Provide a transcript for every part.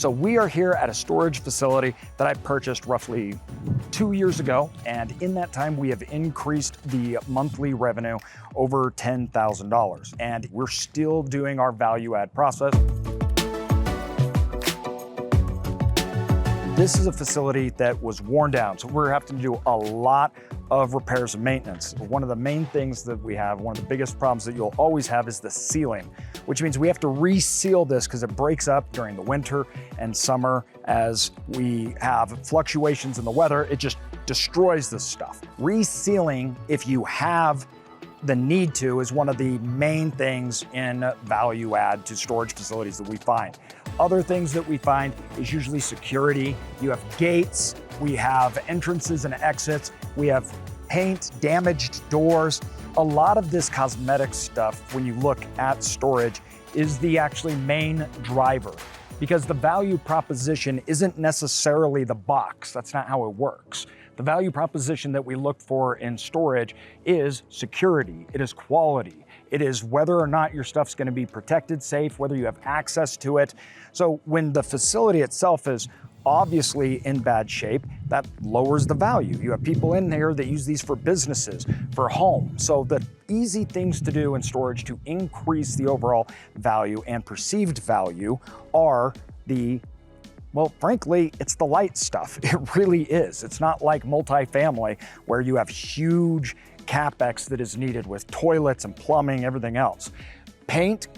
So we are here at a storage facility that I purchased roughly 2 years ago. And in that time, we have increased the monthly revenue over $10,000. And we're still doing our value add process. This is a facility that was worn down, so we're having to do a lot of repairs and maintenance. One of the main things that we have, one of the biggest problems that you'll always have is the sealing, which means we have to reseal this because it breaks up during the winter and summer. As we have fluctuations in the weather, it just destroys this stuff. Resealing, if you have the need to, is one of the main things in value add to storage facilities that we find. Other things that we find is usually security. You have gates, we have entrances and exits, we have paint, damaged doors. A lot of this cosmetic stuff, when you look at storage, is the actually main driver, because the value proposition isn't necessarily the box. That's not how it works. The value proposition that we look for in storage is security, it is quality, it is whether or not your stuff's gonna be protected, safe, whether you have access to it. So when the facility itself is obviously in bad shape, that lowers the value. You have people in there that use these for businesses, for home. So the easy things to do in storage to increase the overall value and perceived value are well, frankly, it's the light stuff. It really is. It's not like multifamily where you have huge CapEx that is needed with toilets and plumbing, everything else. Paint,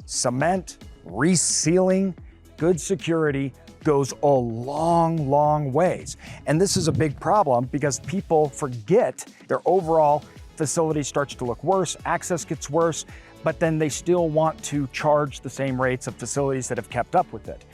cement, resealing, good security goes a long, long ways. And this is a big problem because people forget their overall facility starts to look worse, access gets worse, but then they still want to charge the same rates of facilities that have kept up with it.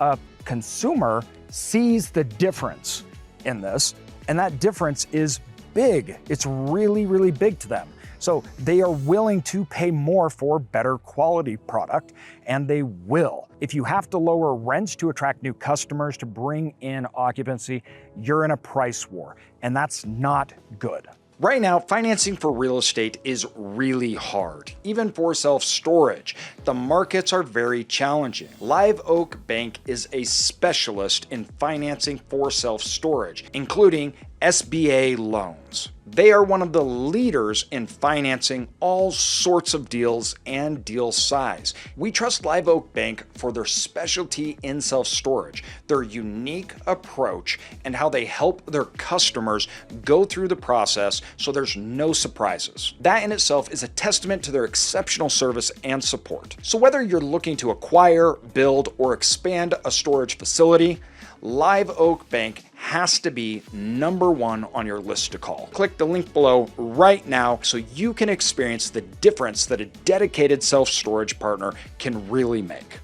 A consumer sees the difference in this, and that difference is big. It's really, really big to them. So they are willing to pay more for better quality product, and they will. If you have to lower rents to attract new customers, to bring in occupancy, you're in a price war, and that's not good. Right now, financing for real estate is really hard, even for self-storage. The markets are very challenging. Live Oak Bank is a specialist in financing for self-storage, including SBA loans. They are one of the leaders in financing all sorts of deals and deal size. We trust Live Oak Bank for their specialty in self-storage, their unique approach, and how they help their customers go through the process so there's no surprises. That in itself is a testament to their exceptional service and support. So whether you're looking to acquire, build, or expand a storage facility, Live Oak Bank has to be #1 on your list to call. Click the link below right now so you can experience the difference that a dedicated self-storage partner can really make.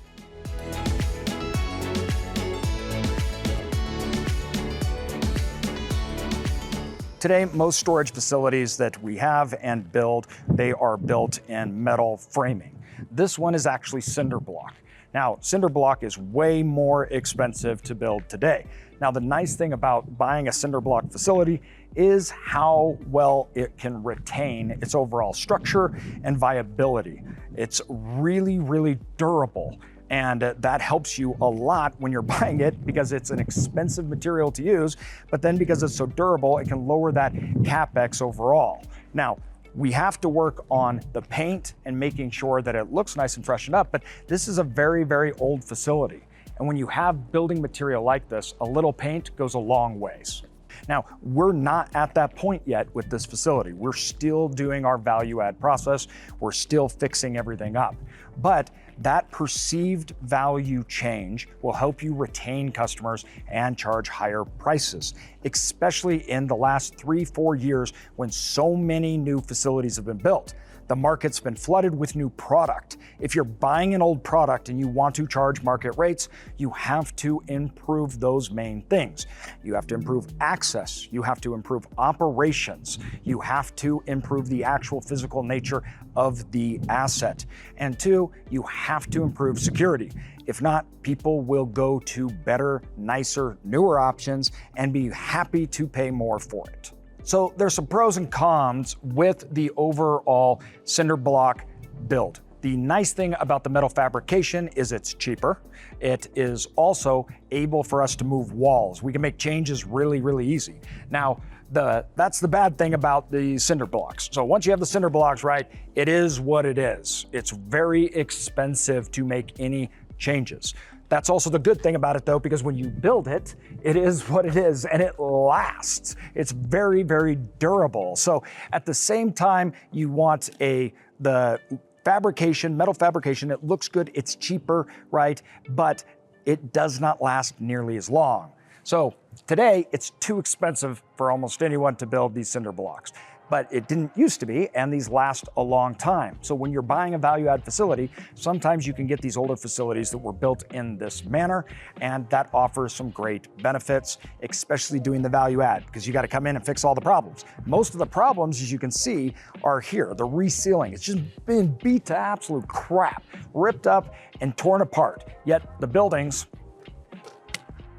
Today, most storage facilities that we have and build, they are built in metal framing. This one is actually cinder block. Now, cinder block is way more expensive to build today. Now, the nice thing about buying a cinder block facility is how well it can retain its overall structure and viability. It's really, really durable. And that helps you a lot when you're buying it because it's an expensive material to use, but then because it's so durable, it can lower that CapEx overall. Now, we have to work on the paint and making sure that it looks nice and freshened up, but this is a very, very old facility. And when you have building material like this, a little paint goes a long ways. Now, we're not at that point yet with this facility. We're still doing our value add process. We're still fixing everything up. But that perceived value change will help you retain customers and charge higher prices, especially in the last 3-4 years when so many new facilities have been built. The market's been flooded with new product. If you're buying an old product and you want to charge market rates, you have to improve those main things. You have to improve access. You have to improve operations. You have to improve the actual physical nature of the asset. And 2, you have to improve security. If not, people will go to better, nicer, newer options and be happy to pay more for it. So there's some pros and cons with the overall cinder block build. The nice thing about the metal fabrication is it's cheaper. It is also able for us to move walls. We can make changes really, really easy. Now, that's the bad thing about the cinder blocks. So once you have the cinder blocks right, it is what it is. It's very expensive to make any changes. That's also the good thing about it though, because when you build it, it is what it is and it lasts. It's very, very durable. So at the same time, you want the fabrication, metal fabrication, it looks good, it's cheaper, right? But it does not last nearly as long. So today, it's too expensive for almost anyone to build these cinder blocks, but it didn't used to be, and these last a long time. So when you're buying a value-add facility, sometimes you can get these older facilities that were built in this manner, and that offers some great benefits, especially doing the value-add, because you got to come in and fix all the problems. Most of the problems, as you can see, are here. The resealing, it's just been beat to absolute crap, ripped up and torn apart, yet the buildings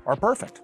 are perfect.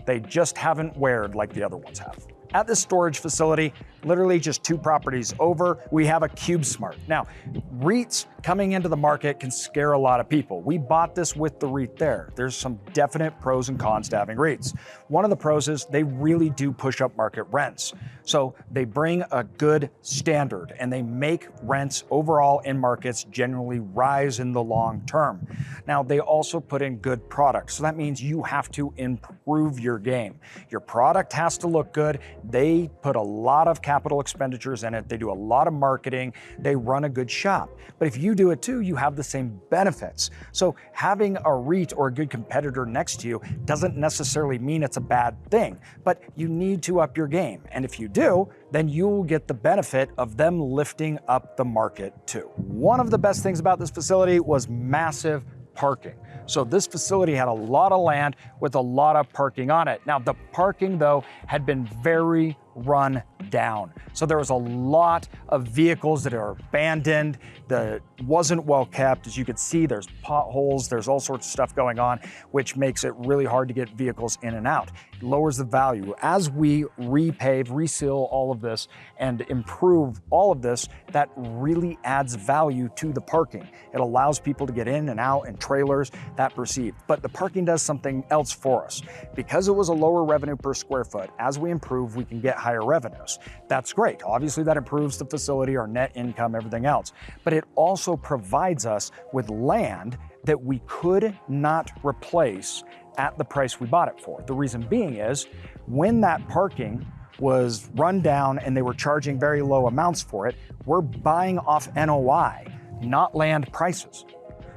They just haven't weared like the other ones have. At this storage facility, literally just 2 properties over, we have a CubeSmart. Now, REITs coming into the market can scare a lot of people. We bought this with the REIT there. There's some definite pros and cons to having REITs. One of the pros is they really do push up market rents. So they bring a good standard and they make rents overall in markets generally rise in the long term. Now, they also put in good products. So that means you have to improve your game. Your product has to look good. They put a lot of capital expenditures in it. They do a lot of marketing. They run a good shop. But if you do it too, you have the same benefits. So having a REIT or a good competitor next to you doesn't necessarily mean it's a bad thing, but you need to up your game. And if you do, then you'll get the benefit of them lifting up the market too. One of the best things about this facility was massive parking. So this facility had a lot of land with a lot of parking on it. Now the parking though had been very run down. So there was a lot of vehicles that are abandoned, that wasn't well kept. As you can see, there's potholes, there's all sorts of stuff going on, which makes it really hard to get vehicles in and out. It lowers the value. As we repave, reseal all of this, and improve all of this, that really adds value to the parking. It allows people to get in and out and trailers that perceive. But the parking does something else for us. Because it was a lower revenue per square foot, as we improve, we can get higher revenues. That's great. Obviously, that improves the facility, our net income, everything else. But it also provides us with land that we could not replace at the price we bought it for. The reason being is when that parking was run down and they were charging very low amounts for it, we're buying off NOI, not land prices.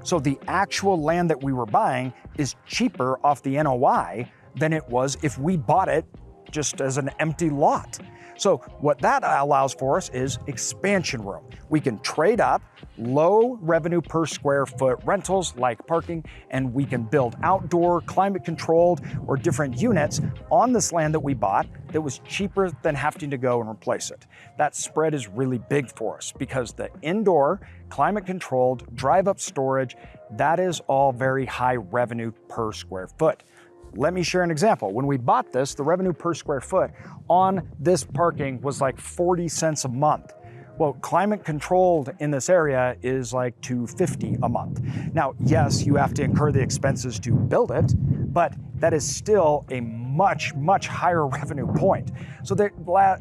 So the actual land that we were buying is cheaper off the NOI than it was if we bought it just as an empty lot. So what that allows for us is expansion room. We can trade up low revenue per square foot rentals like parking, and we can build outdoor, climate controlled, or different units on this land that we bought that was cheaper than having to go and replace it. That spread is really big for us because the indoor, climate controlled, drive up storage, that is all very high revenue per square foot. Let me share an example. When we bought this, the revenue per square foot on this parking was like 40 cents a month. Well, climate controlled in this area is like $250 a month. Now, yes, you have to incur the expenses to build it, but that is still a much, much higher revenue point. So that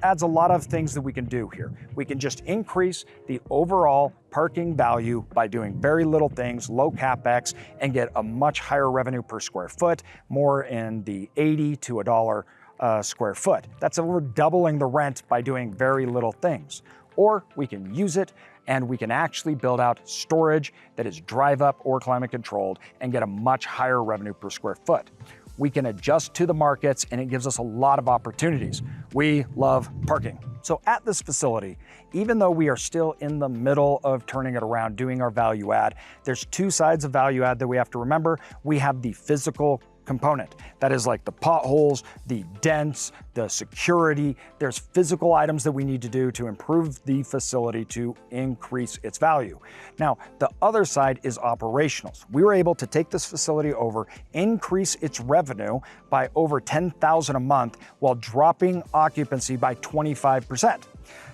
adds a lot of things that we can do here. We can just increase the overall parking value by doing very little things, low CapEx, and get a much higher revenue per square foot, more in the 80 to $1 square foot. That's over doubling the rent by doing very little things. Or we can use it and we can actually build out storage that is drive up or climate controlled and get a much higher revenue per square foot. We can adjust to the markets and it gives us a lot of opportunities. We love parking. So at this facility, even though we are still in the middle of turning it around, doing our value add, there's 2 sides of value add that we have to remember. We have the physical component. That is like the potholes, the dents, the security. There's physical items that we need to do to improve the facility to increase its value. Now, the other side is operationals. We were able to take this facility over, increase its revenue by over $10,000 a month while dropping occupancy by 25%.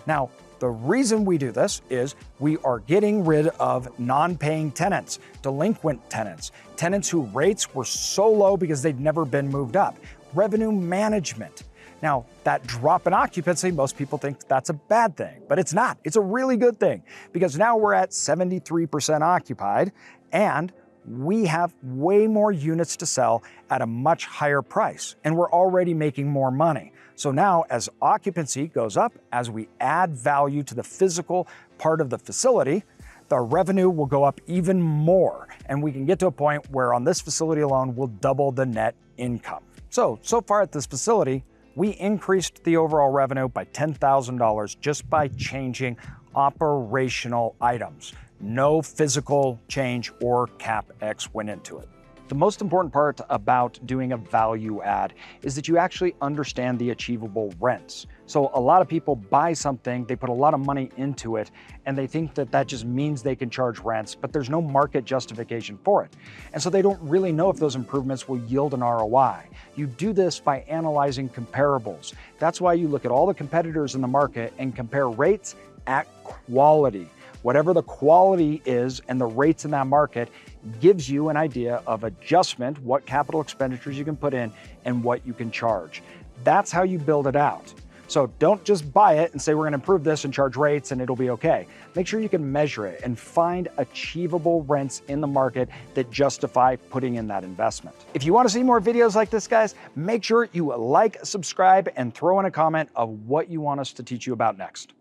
Now, The reason we do this is we are getting rid of non-paying tenants, delinquent tenants, tenants whose rates were so low because they'd never been moved up. Revenue management. Now, that drop in occupancy, most people think that's a bad thing, but it's not. It's a really good thing because now we're at 73% occupied and we have way more units to sell at a much higher price, and we're already making more money. So now as occupancy goes up, as we add value to the physical part of the facility, the revenue will go up even more. And we can get to a point where on this facility alone, we'll double the net income. So far at this facility, we increased the overall revenue by $10,000 just by changing operational items. No physical change or CapEx went into it. The most important part about doing a value add is that you actually understand the achievable rents. So a lot of people buy something, they put a lot of money into it, and they think that that just means they can charge rents, but there's no market justification for it. And so they don't really know if those improvements will yield an ROI. You do this by analyzing comparables. That's why you look at all the competitors in the market and compare rates at quality. Whatever the quality is and the rates in that market gives you an idea of adjustment, what capital expenditures you can put in and what you can charge. That's how you build it out. So don't just buy it and say, we're gonna improve this and charge rates and it'll be okay. Make sure you can measure it and find achievable rents in the market that justify putting in that investment. If you wanna see more videos like this, guys, make sure you like, subscribe, and throw in a comment of what you want us to teach you about next.